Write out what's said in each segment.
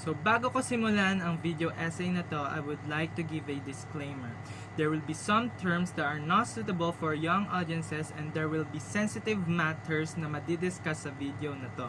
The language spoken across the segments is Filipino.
So bago ko simulan ang video essay na to, I would like to give a disclaimer. There will be some terms that are not suitable for young audiences and there will be sensitive matters na madidiscuss sa video na to.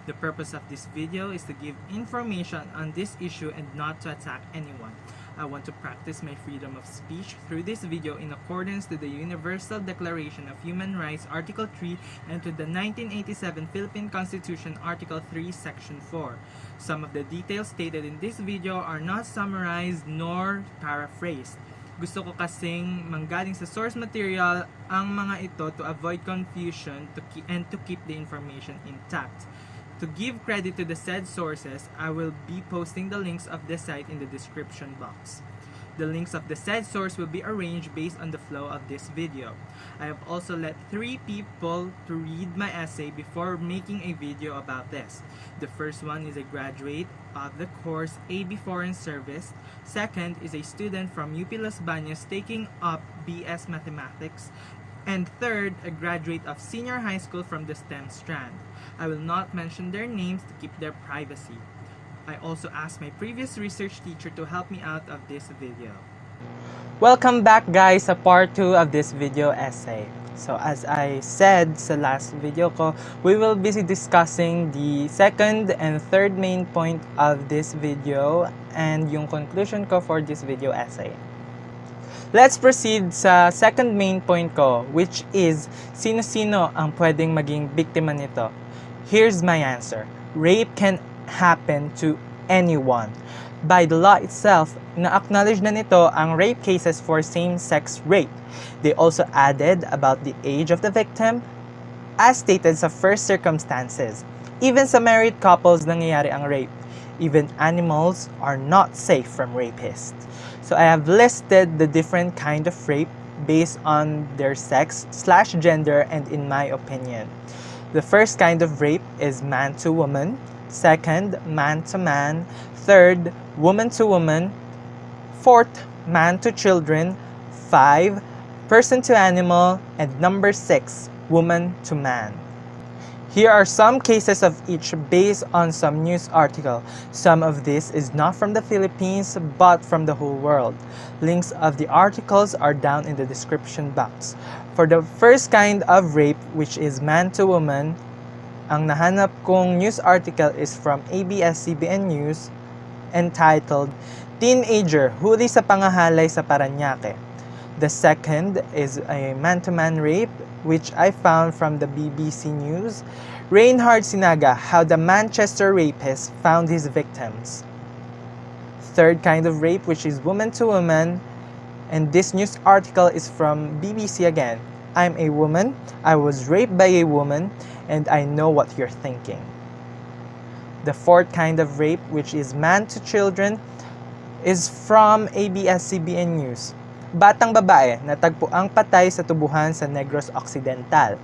The purpose of this video is to give information on this issue and not to attack anyone. I want to practice my freedom of speech through this video in accordance to the Universal Declaration of Human Rights Article 3 and to the 1987 Philippine Constitution Article 3 Section 4. Some of the details stated in this video are not summarized nor paraphrased. Gusto ko kasing manggaling sa source material ang mga ito to avoid confusion and to keep the information intact. To give credit to the said sources, I will be posting the links of the site in the description box. The links of the said source will be arranged based on the flow of this video. I have also let 3 people to read my essay before making a video about this. The first one is a graduate of the course AB Foreign Service. Second is a student from UP Las Bañas taking up BS Mathematics. And third, a graduate of senior high school from the STEM strand. I will not mention their names to keep their privacy. I also asked my previous research teacher to help me out of this video. Welcome back guys sa part 2 of this video essay. So as I said sa last video ko, we will be discussing the second and third main point of this video and yung conclusion ko for this video essay. Let's proceed sa second main point ko, which is sino-sino ang pwedeng maging biktima nito. Here's my answer. Rape can happen to anyone. By the law itself, na-acknowledge na nito ang rape cases for same-sex rape. They also added about the age of the victim, as stated sa first circumstances. Even sa married couples nangyayari ang rape. Even animals are not safe from rapists. So I have listed the different kind of rape based on their sex/gender and in my opinion. The first kind of rape is man to woman. Second, man to man. Third, woman to woman. Fourth, man to children. 5, person to animal. And number 6, woman to man. Here are some cases of each based on some news article. Some of this is not from the Philippines but from the whole world. Links of the articles are down in the description box. For the first kind of rape, which is man to woman, ang nahanap kong news article is from ABS-CBN News entitled Teenager Huli sa Pangahalay sa Parañaque. The second is a man-to-man rape, which I found from the BBC News. Reinhard Sinaga, How the Manchester Rapist Found His Victims. Third kind of rape, which is woman to woman, and this news article is from BBC again. I'm a woman, I was raped by a woman, and I know what you're thinking. The fourth kind of rape, which is man to children, is from ABS-CBN News. Batang babae natagpo ang patay sa tubuhan sa Negros Occidental.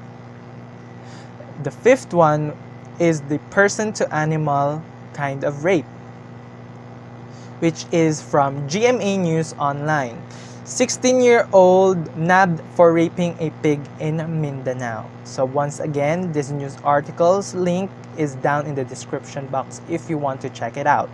The fifth one is the person to animal kind of rape, which is from GMA News Online. 16-year-old nabbed for raping a pig in Mindanao. So once again, this news article's link is down in the description box if you want to check it out.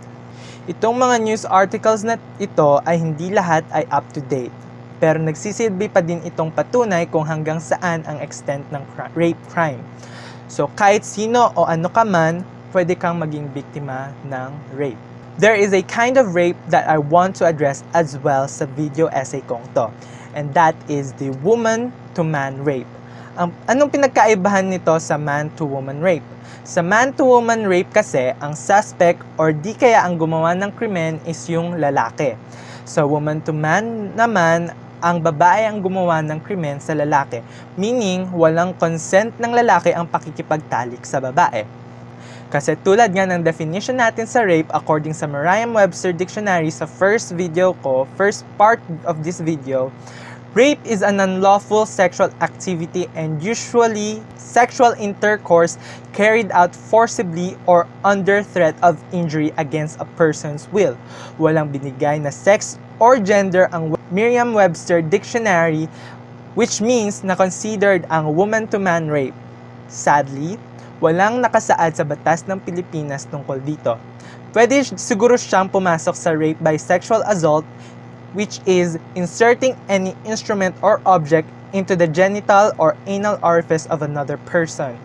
Itong mga news articles na ito ay hindi lahat ay up to date. Pero nagsisilbi pa din itong patunay kung hanggang saan ang extent ng rape crime. So kahit sino o ano ka man, pwede kang maging biktima ng rape. There is a kind of rape that I want to address as well sa video essay kong to. And that is the woman to man rape. Anong pinagkaibahan nito sa man to woman rape? Sa man to woman rape kasi, ang suspect or di kaya ang gumawa ng krimen is yung lalaki. Sa woman to man naman, ang babae ang gumawa ng krimen sa lalaki. Meaning, walang consent ng lalaki ang pakikipagtalik sa babae. Kasi tulad nga ng definition natin sa rape according sa Merriam-Webster Dictionary sa first part of this video, rape is an unlawful sexual activity and usually sexual intercourse carried out forcibly or under threat of injury against a person's will. Walang binigay na sex or gender ang Merriam-Webster Dictionary, which means na considered ang woman-to-man rape. Sadly, walang nakasaad sa batas ng Pilipinas tungkol dito. pwede siguro siyang pumasok sa rape by sexual assault, which is inserting any instrument or object into the genital or anal orifice of another person.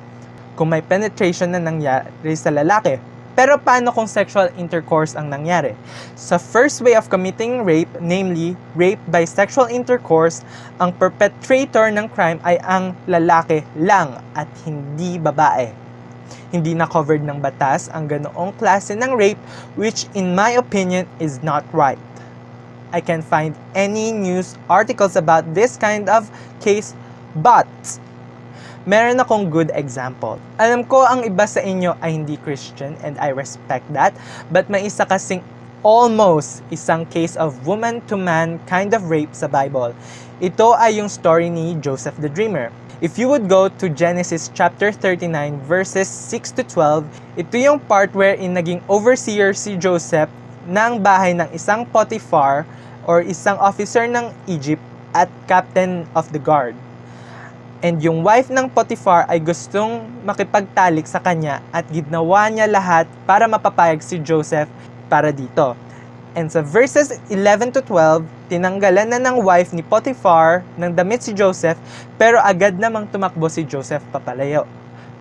Kung may penetration na nangyari sa lalaki. Pero paano kung sexual intercourse ang nangyari? Sa first way of committing rape, namely rape by sexual intercourse, ang perpetrator ng crime ay ang lalaki lang at hindi babae. Hindi na covered ng batas ang ganoong klase ng rape, which in my opinion is not right. I can find any news articles about this kind of case, but meron akong good example. Alam ko ang iba sa inyo ay hindi Christian and I respect that, but may isa kasing almost isang case of woman-to-man kind of rape sa Bible. Ito ay yung story ni Joseph the Dreamer. If you would go to Genesis chapter 39 verses 6 to 12, ito yung part wherein naging overseer si Joseph ng bahay ng isang Potiphar or isang officer ng Egypt at captain of the guard. And yung wife ng Potiphar ay gustong makipagtalik sa kanya at ginawa niya lahat para mapapayag si Joseph para dito. And sa verses 11 to 12, tinanggalan na ng wife ni Potiphar ng damit si Joseph, pero agad namang tumakbo si Joseph papalayo.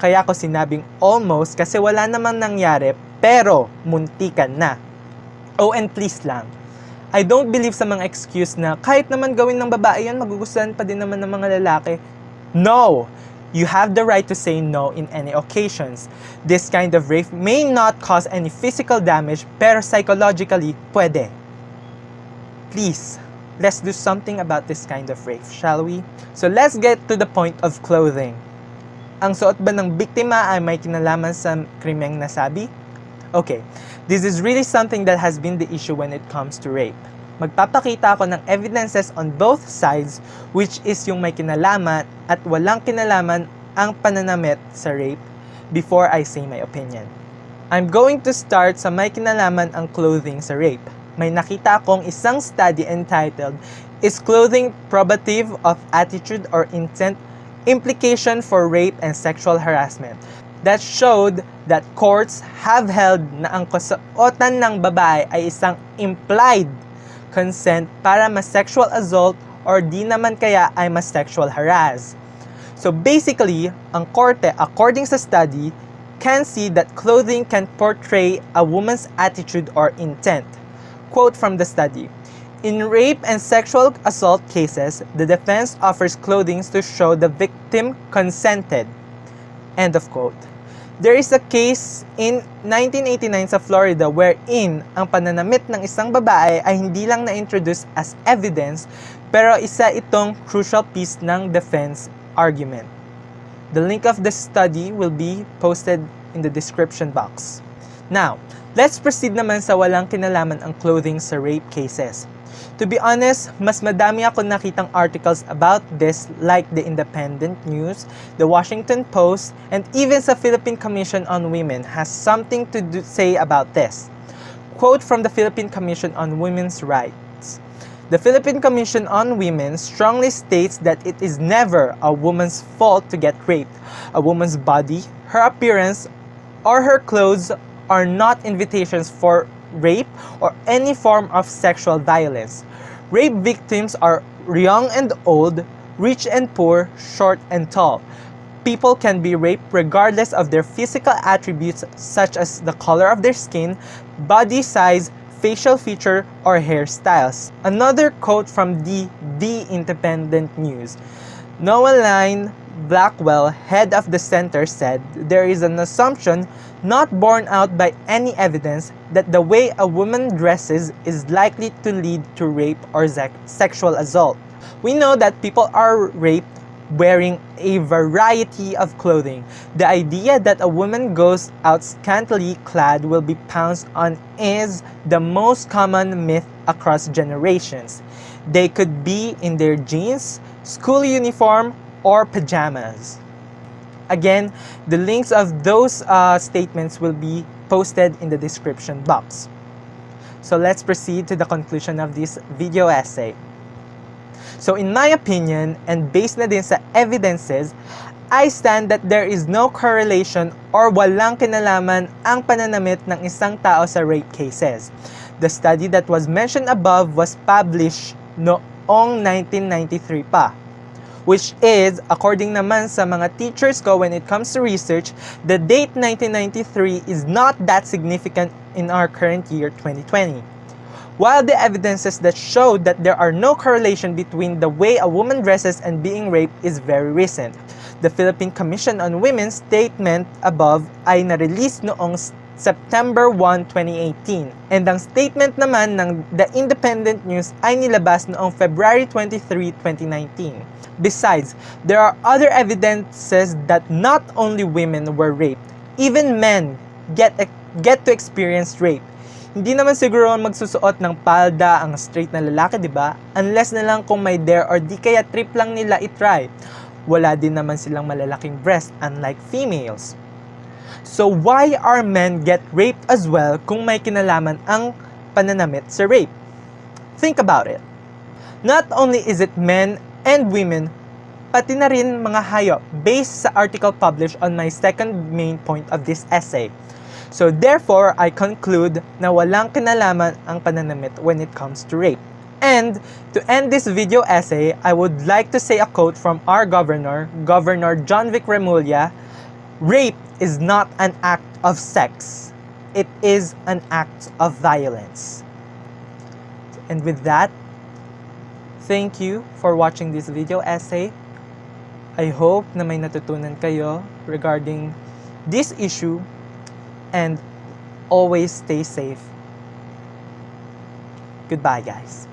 Kaya ko sinabing almost kasi wala namang nangyari, pero muntikan na. Oh, and please lang, I don't believe sa mga excuse na kahit naman gawin ng babae yan, magugustuhan pa din naman ng mga lalaki. No! You have the right to say no in any occasions. This kind of rape may not cause any physical damage, pero psychologically, pwede. Please, let's do something about this kind of rape, shall we? So let's get to the point of clothing. Ang suot ba ng biktima ay may kinalaman sa krimeng nasabi? Okay, this is really something that has been the issue when it comes to rape. Magpapakita ako ng evidences on both sides, which is yung may kinalaman at walang kinalaman ang pananamit sa rape before I say my opinion. I'm going to start sa may kinalaman ang clothing sa rape. May nakita akong isang study entitled, Is Clothing Probative of Attitude or Intent? Implication for Rape and Sexual Harassment, that showed that courts have held na ang kasuotan ng babae ay isang implied consent para ma-sexual assault or di naman kaya ay ma-sexual harass. So basically, ang korte, according sa study, can see that clothing can portray a woman's attitude or intent. Quote from the study, in rape and sexual assault cases, the defense offers clothing to show the victim consented. End of quote. There is a case in 1989 sa Florida wherein ang pananamit ng isang babae ay hindi lang na-introduce as evidence, pero isa itong crucial piece ng defense argument. The link of the study will be posted in the description box. Now, let's proceed naman sa walang kinalaman ang clothing sa rape cases. To be honest, mas madami ako nakitang articles about this like the Independent News, the Washington Post, and even sa Philippine Commission on Women has something to say about this. Quote from the Philippine Commission on Women's Rights. The Philippine Commission on Women strongly states that it is never a woman's fault to get raped. A woman's body, her appearance, or her clothes are not invitations for rape or any form of sexual violence. Rape victims are young and old, rich and poor, short and tall. People can be raped regardless of their physical attributes such as the color of their skin, body size, facial feature, or hairstyles. Another quote from the Independent News. Noeline Blackwell, head of the center, said, there is an assumption not borne out by any evidence that the way a woman dresses is likely to lead to rape or sexual assault. We know that people are raped wearing a variety of clothing. The idea that a woman goes out scantily clad will be pounced on is the most common myth across generations. They could be in their jeans, school uniform, or pajamas. Again, the links of those statements will be posted in the description box. So let's proceed to the conclusion of this video essay. So in my opinion, and based na din sa evidences, I stand that there is no correlation or walang kinalaman ang pananamit ng isang tao sa rape cases. The study that was mentioned above was published noong 1993 pa. Which is, according naman sa mga teachers ko when it comes to research, the date 1993 is not that significant in our current year 2020. While the evidences that show that there are no correlation between the way a woman dresses and being raped is very recent. The Philippine Commission on Women's statement above ay na-release noong September 1, 2018. And ang statement naman ng The Independent News ay nilabas noong February 23, 2019. Besides, there are other evidences that not only women were raped, even men get to experience rape. Hindi naman siguro magsusuot ng palda ang straight na lalaki, di ba? Unless na lang kung may dare or di kaya trip lang nila itry. Wala din naman silang malalaking breast unlike females. So why are men get raped as well kung may kinalaman ang pananamit sa rape? Think about it. Not only is it men and women, pati na rin mga hayop based sa article published on my second main point of this essay. So therefore, I conclude na walang kinalaman ang pananamit when it comes to rape. And to end this video essay, I would like to say a quote from our governor, Governor John Vic Remulla. Rape is not an act of sex. It is an act of violence. And with that, thank you for watching this video essay. I hope na may natutunan kayo regarding this issue. And always stay safe. Goodbye, guys.